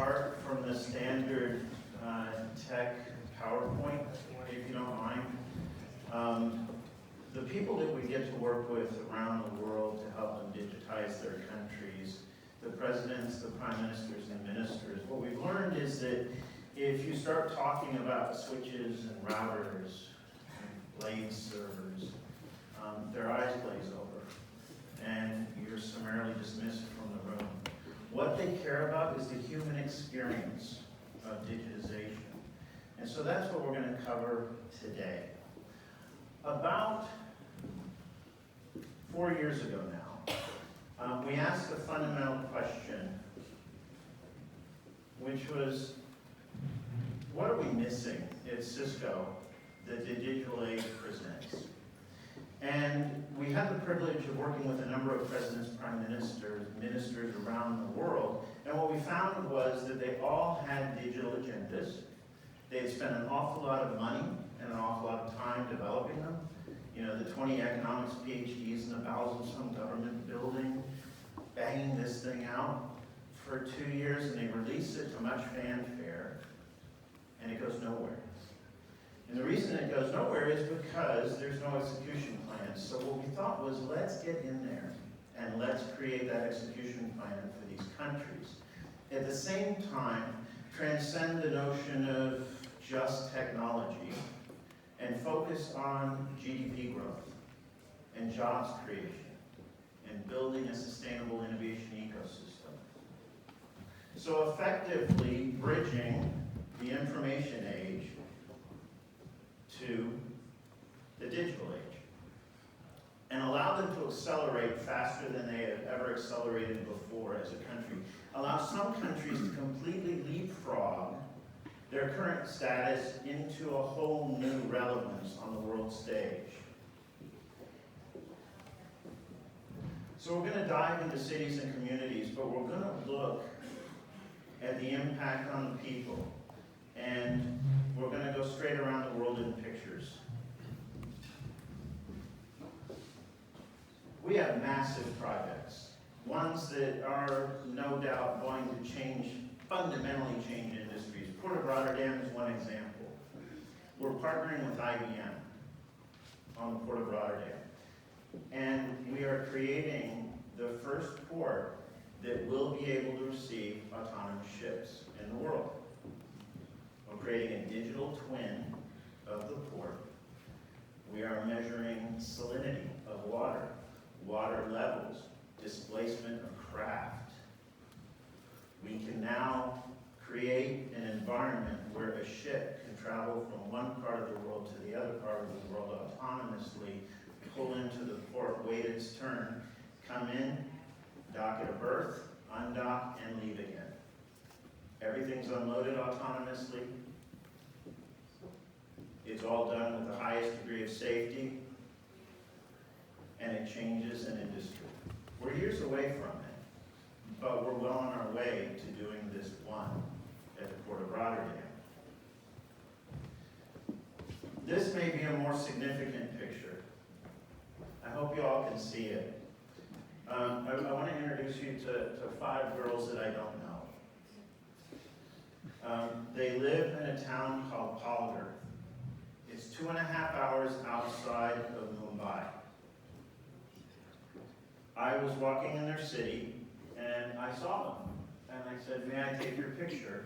depart from the standard tech PowerPoint, if you don't mind. The people that we get to work with around the world to help them digitize their countries, the presidents, the prime ministers, and ministers, what we've learned is that if you start talking about switches and routers, and blade servers, their eyes glaze over, and you're summarily dismissed from the room. What they care about is the human experience of digitization. And so that's what we're going to cover today. About 4 years ago now, we asked a fundamental question, which was, what are we missing at Cisco that the digital age presents? And we had the privilege of working with a number of presidents, prime ministers, ministers around the world, and what we found was that they all had digital agendas. They had spent an awful lot of money and an awful lot of time developing them. You know, the 20 economics PhDs in the bowels of some government building, banging this thing out for 2 years, and they release it to much fanfare, and it goes nowhere. And the reason it goes nowhere is because there's no execution plan. So what we thought was, let's get in there and let's create that execution plan for these countries. At the same time, transcend the notion of just technology and focus on GDP growth and jobs creation and building a sustainable innovation ecosystem. So effectively bridging the information age to the digital age and allow them to accelerate faster than they have ever accelerated before as a country. Allow some countries to completely leapfrog their current status into a whole new relevance on the world stage. So we're going to dive into cities and communities, but we're going to look at the impact on the people. And we're going to go straight around the world in pictures. We have massive projects, ones that are no doubt going to fundamentally change industries. Port of Rotterdam is one example. We're partnering with IBM on the Port of Rotterdam. And we are creating the first port that will be able to receive autonomous ships in the world. We're creating a digital twin of the port. We are measuring salinity of water, water levels, displacement of craft. We can now create an environment where a ship can travel from one part of the world to the other part of the world autonomously, pull into the port, wait its turn, come in, dock at a berth, undock, and leave again. Everything's unloaded autonomously. It's all done with the highest degree of safety, and it changes an industry. We're years away from it, but we're well on our way to doing this one at the Port of Rotterdam. This may be a more significant picture. I hope you all can see it. I want to introduce you to 5 girls that I don't know. They live in a town called Palgar. It's 2.5 hours outside of Mumbai. I was walking in their city, and I saw them. And I said, may I take your picture?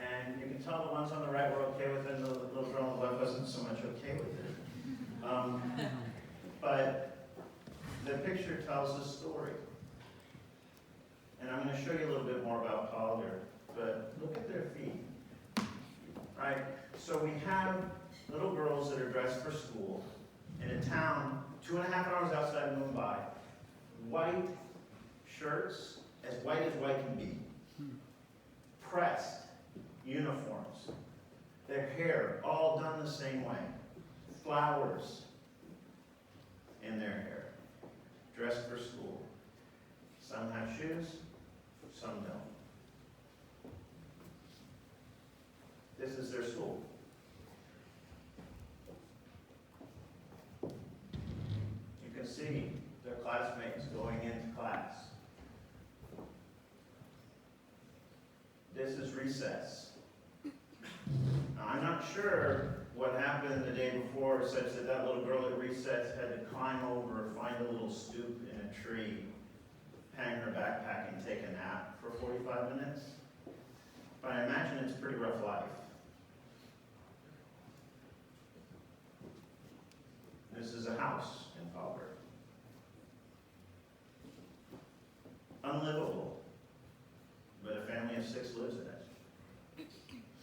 And you can tell the ones on the right were okay with it, and the little girl on the left wasn't so much okay with it. But the picture tells a story. And I'm going to show you a little bit more about Palgar, but look at their feet. Right? So we have little girls that are dressed for school in a town 2.5 hours outside of Mumbai. White shirts, as white can be. Pressed uniforms. Their hair all done the same way. Flowers in their hair. Dressed for school. Some have shoes, some don't. This is their school. You can see their classmates going into class. This is recess. Now, I'm not sure what happened the day before such that that little girl at recess had to climb over, find a little stoop in a tree, hang her backpack and take a nap for 45 minutes. But I imagine it's a pretty rough life. This is a house in Fallbrook. Unlivable, but a family of 6 lives in it.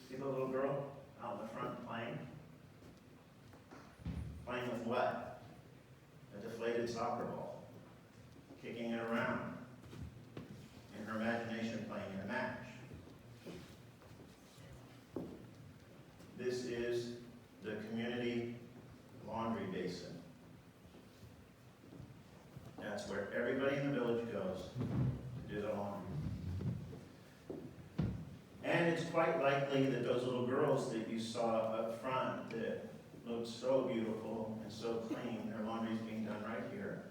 See the little girl out in the front playing? Playing with what? A deflated soccer ball. Kicking it around. In her imagination playing in a match. This is the community laundry basin. That's where everybody in the village goes to do the laundry. And it's quite likely that those little girls that you saw up front that looked so beautiful and so clean, their laundry is being done right here.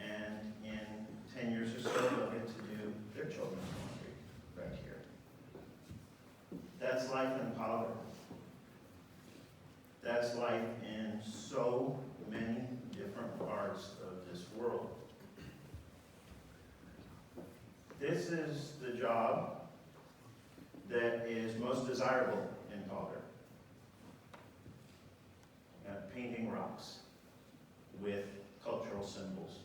And in 10 years or so, they'll get to do their children's laundry right here. That's life in Pollard. That's life in so many different parts of this world. This is the job that is most desirable in Pollard. Painting rocks with cultural symbols.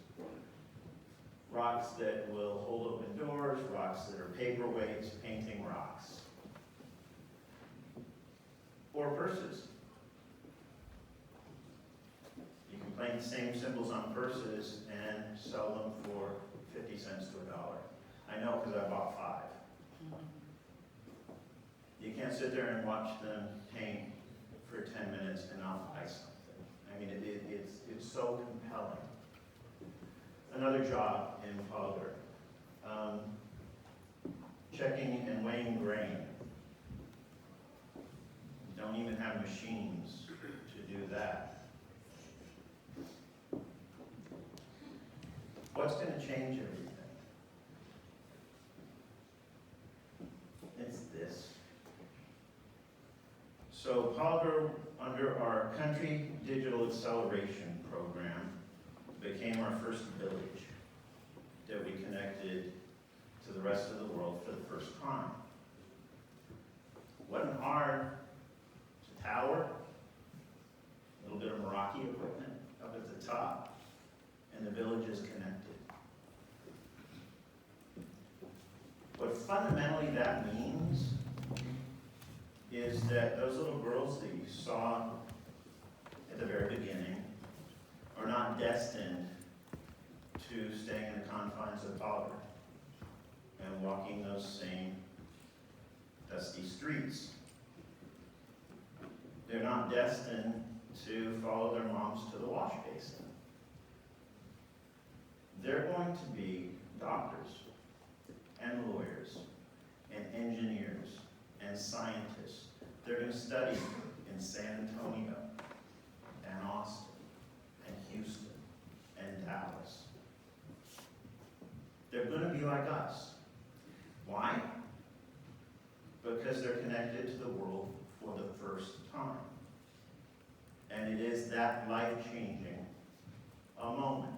Rocks that will hold open doors, rocks that are paperweights, painting rocks. Or purses. You can paint the same symbols on purses and sell them for 50 cents to $1. I know because I bought 5. You can't sit there and watch them paint for 10 minutes and not buy something. I mean, it's so compelling. Another job in Pollard, checking and weighing grain. Don't even have machines to do that. What's going to change everything? It's this. So Pollard, under our Country Digital Acceleration Program, became our first village that we connected to the rest of the world for the first time. Wasn't hard. It's a tower, a little bit of Meraki equipment up at the top, and the village is connected. What fundamentally that means is that those little girls that you saw at the very beginning are not destined to staying in the confines of Pollard and walking those same dusty streets. They're not destined to follow their moms to the wash basin. They're going to be doctors and lawyers and engineers and scientists. They're going to study in San Antonio and Austin and Houston and Dallas. They're going to be like us. Why? Because they're connected to the world for the first time. And it is that life-changing a moment.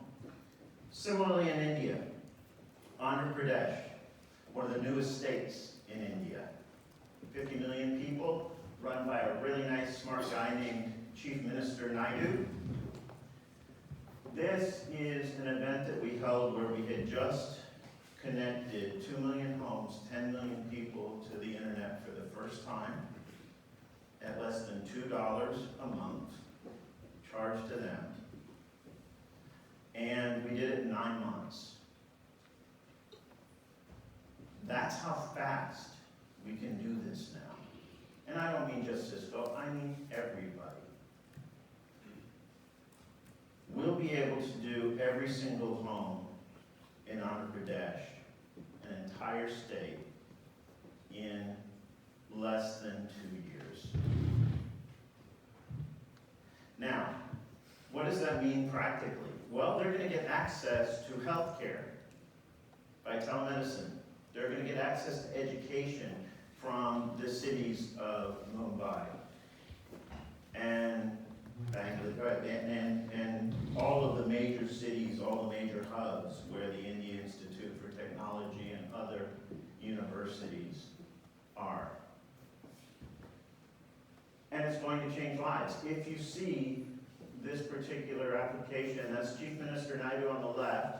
Similarly in India, Andhra Pradesh, one of the newest states in India. 50 million people, run by a really nice, smart guy named Chief Minister Naidu. This is an event that we held where we had just connected 2 million homes, 10 million people to the internet for the first time at less than $2 a month, charged to them. And we did it in 9 months. That's how fast we can do this now. And I don't mean just Cisco, I mean everybody. We'll be able to do every single home in Andhra Pradesh, an entire state, in less than 2 years. Now, what does that mean practically? Well, they're going to get access to health care by telemedicine They're going to get access to education from the cities of Mumbai and and all of the major cities, all the major hubs where the India Institute for Technology and other universities are. And it's going to change lives. If you see this particular application, that's Chief Minister Naidu on the left.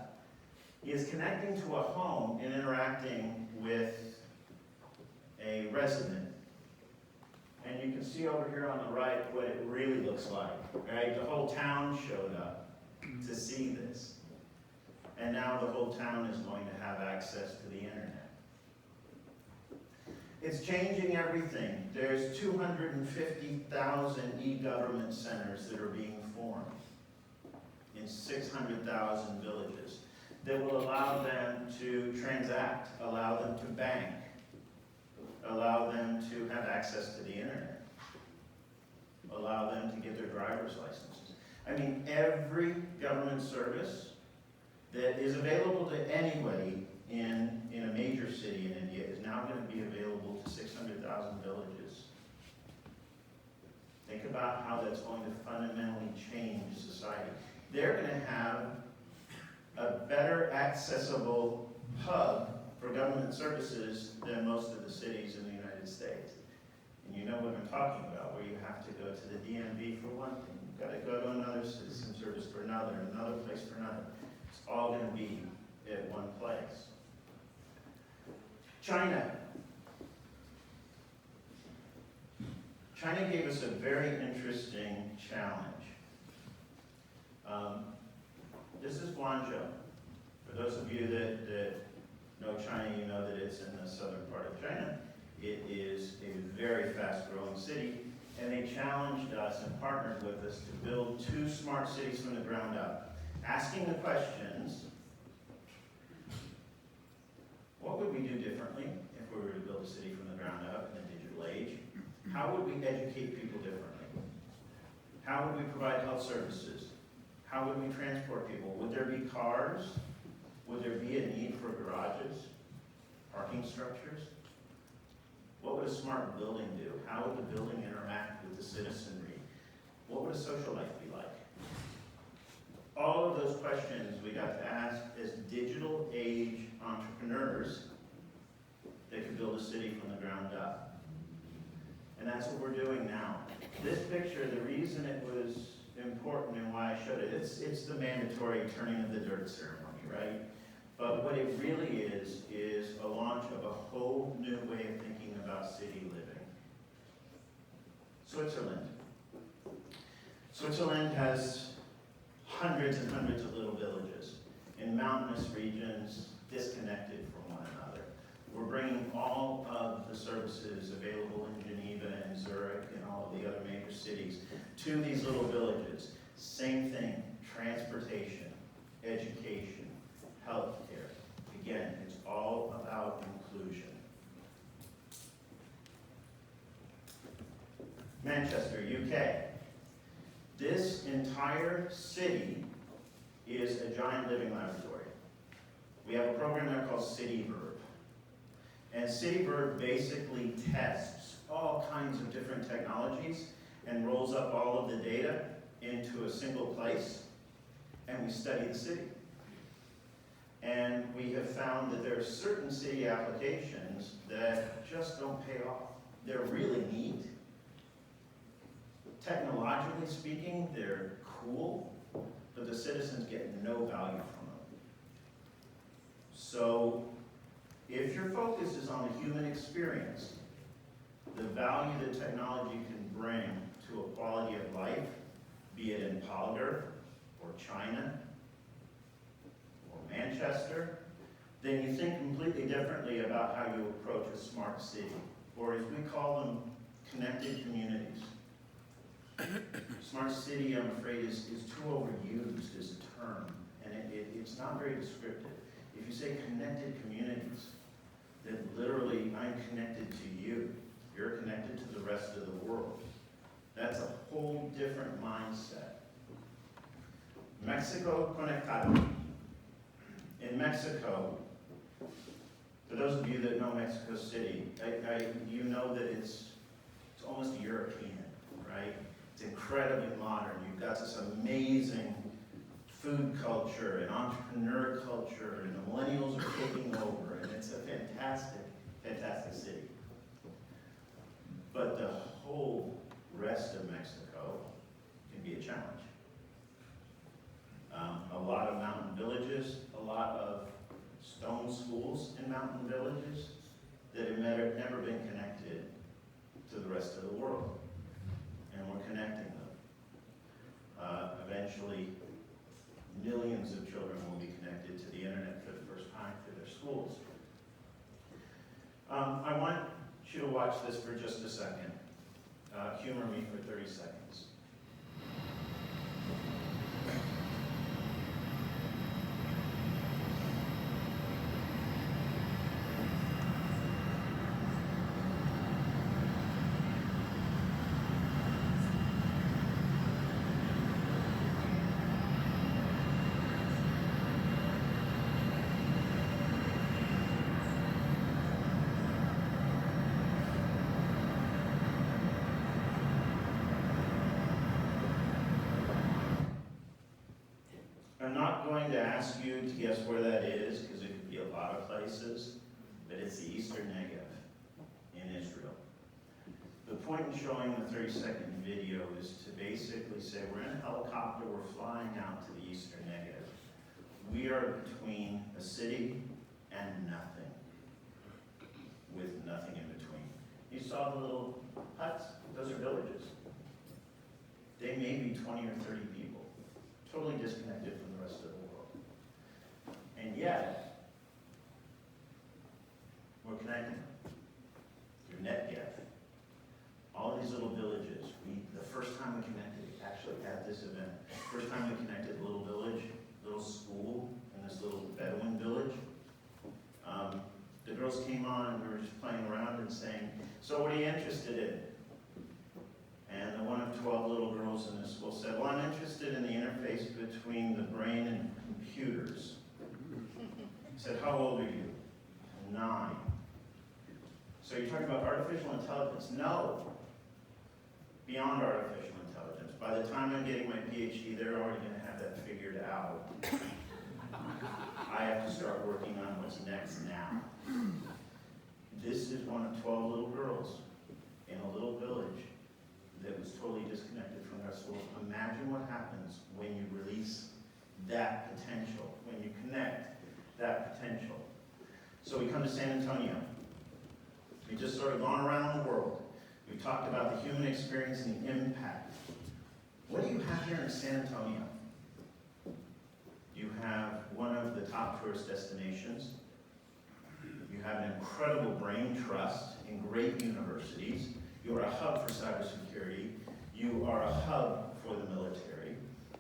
He is connecting to a home and interacting with a resident. And you can see over here on the right what it really looks like, right? The whole town showed up to see this. And now the whole town is going to have access to the internet. It's changing everything. There's 250,000 e-government centers that are being formed in 600,000 villages that will allow them to transact, allow them to bank, allow them to have access to the internet, allow them to get their driver's licenses. I mean, every government service that is available to anybody in a major city in India is now going to be available to 600,000 villages. Think about how that's going to fundamentally change society. They're going to have a better accessible hub for government services than most of the cities in the United States. And you know what I'm talking about, where you have to go to the DMV for one thing, you've got to go to another citizen service for another place for another. It's all going to be at one place. China. China gave us a very interesting challenge. This is Guangzhou. For those of you that know China, you know that it's in the southern part of China. It is a very fast-growing city, and they challenged us and partnered with us to build 2 smart cities from the ground up, asking the questions, what would we do differently if we were to build a city from the ground up in the digital age? How would we educate people differently? How would we provide health services? How would we transport people? Would there be cars? Would there be a need for garages, parking structures? What would a smart building do? How would the building interact with the citizenry? What would a social life be like? All of those questions we got to ask as digital age entrepreneurs that could build a city from the ground up. And that's what we're doing now. This picture, the reason it was important and why I showed it, it's the mandatory turning of the dirt ceremony, right? But what it really is a launch of a whole new way of thinking about city living. Switzerland. Switzerland has hundreds and hundreds of little villages in mountainous regions disconnected from one another. We're bringing all of the services available in Geneva and Zurich and all of the other major cities to these little villages. Same thing, transportation, education, healthcare. Again, it's all about inclusion. Manchester, UK. This entire city is a giant living laboratory. We have a program there called CityVerb. And CityVerb basically tests all kinds of different technologies and rolls up all of the data into a single place, and we study the city. And we have found that there are certain city applications that just don't pay off. They're really neat. Technologically speaking, they're cool, but the citizens get no value from them. So, if your focus is on the human experience, the value that technology can bring to a quality of life, be it in Polgar, or China, or Manchester, then you think completely differently about how you approach a smart city, or as we call them, connected communities. Smart city, I'm afraid, is too overused as a term, and it's not very descriptive. If you say connected communities, then literally I'm connected to you. You're connected to the rest of the world. That's a whole different mindset. Mexico Conectado. In Mexico, For those of you that know Mexico City, you know that it's almost European, right? It's incredibly modern. You've got this amazing food culture and entrepreneur culture, and the millennials are taking over, and it's a fantastic, fantastic city. But the whole rest of Mexico can be a challenge. A lot of mountain villages, a lot of stone schools in mountain villages that have never been connected to the rest of the world. And we're connecting them. Eventually, millions of children will be connected to the internet for the first time through their schools. I want you to watch this for just a second. Humor me for 30 seconds. I'm not going to ask you to guess where that is, because it could be a lot of places, but it's the Eastern Negev in Israel. The point in showing the 30-second video is to basically say, we're in a helicopter, we're flying out to the Eastern Negev. We are between a city and nothing, with nothing in between. You saw the little huts? Those are villages. They may be 20 or 30 people, totally disconnected from the rest of the world. And yet, we're connecting through NetGev. All these little villages, the first time we connected, actually at this event, first time we connected a little village, little school, in this little Bedouin village, the girls came on and we were just playing around and saying, so what are you interested in? And the one of 12 little girls in this school said, well, I'm interested in the interface between the brain and computers. I said, how old are you? 9. So you're talking about artificial intelligence? No. Beyond artificial intelligence. By the time I'm getting my PhD, they're already going to have that figured out. I have to start working on what's next now. This is one of 12 little girls in a little village that was totally disconnected from the rest of the world. Imagine what happens when you release that potential, when you connect that potential. So we come to San Antonio. We just sort of gone around the world. We talked about the human experience and the impact. What do you have here in San Antonio? You have one of the top tourist destinations. You have an incredible brain trust in great universities. You are a hub for cybersecurity. You are a hub for the military.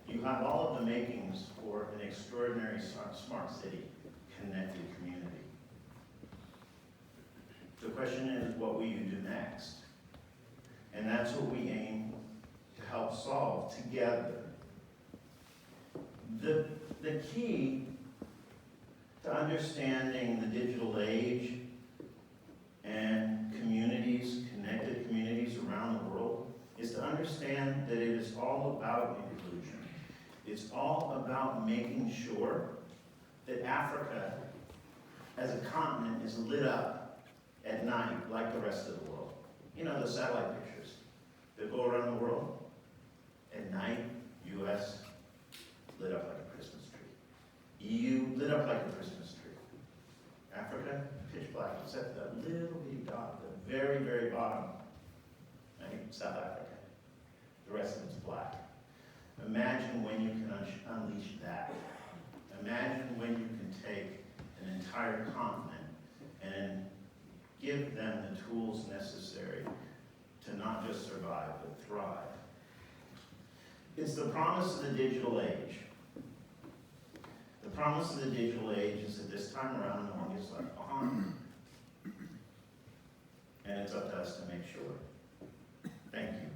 You have all of the makings for an extraordinary smart city, connected community. The question is, what will you do next? And that's what we aim to help solve together. The key to understanding the digital age and communities, connected communities around the world, is to understand that it is all about inclusion. It's all about making sure that Africa, as a continent, is lit up at night like the rest of the world. You know, the satellite pictures that go around the world. At night, U.S. lit up like a Christmas tree. EU lit up like a Christmas tree. Africa, pitch black, except that little bitty dot, the very, very bottom. Right? South Africa. The rest of it's black. Imagine when you can unleash that. Imagine when you can take an entire continent and give them the tools necessary to not just survive, but thrive. It's the promise of the digital age. The promise of the digital age is that this time around, no one gets left behind. And it's up to us to make sure. Thank you.